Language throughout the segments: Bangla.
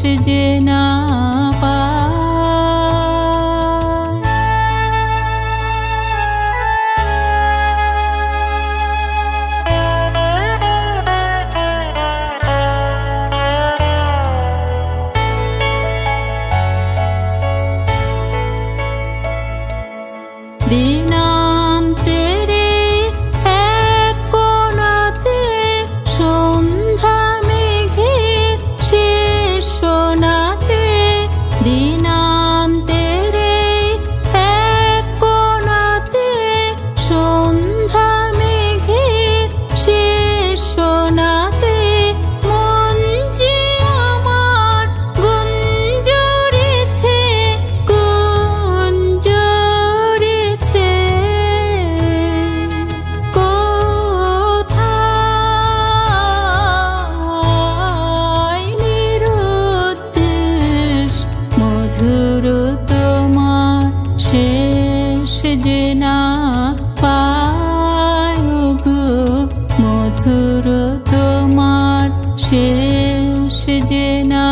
যে না দিনান্তেরে এক কোণাতে সন্ধ্যা মেঘের শেষ সোনাতে দিনান্তেরে এক কোণাতে সন্ধ্যা মেঘের শেষ সোনাতে মন যে আমার গুঞ্জরেছে যে না পায় গো মধুর তোমার শেষ যে না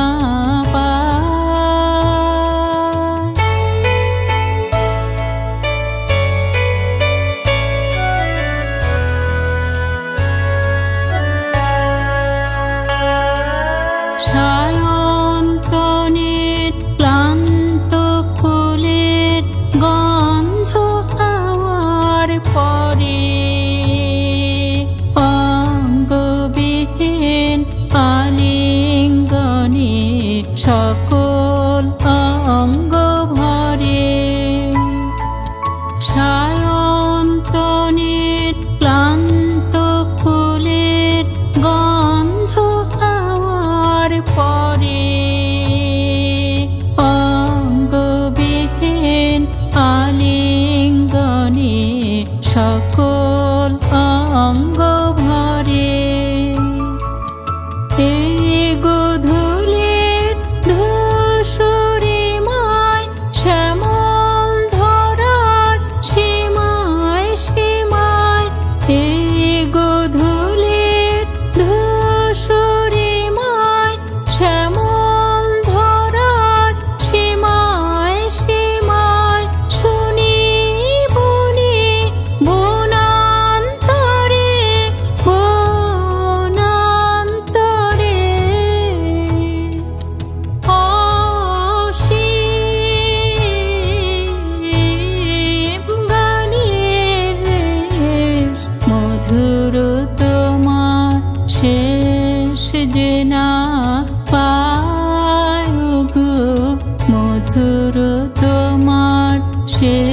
সায়ন্তনের ক্লান্ত ফুলের গন্ধ হাওয়ার পরে অঙ্গবিহীন আলিঙ্গনে সকল অঙ্গ ভরে সায়ন্তনের ক্লান্ত ফুলের গন্ধ হাওয়ার পরে অঙ্গবিহীন আলিঙ্গনে সকল অঙ্গ ভরে এই গোধূলির ধূসরিমায় শ্যামল ধরার সীমায় সীমায় এই গোধূলির ধূসরিমায় শ্যামল ধরার সীমায় সীমায় শুনি বুনি বনান্তরে বনান্তরে অসীম গানের রেশ মধুর তোমার শেষ যে না পায় গো মধুর তোমার শেষ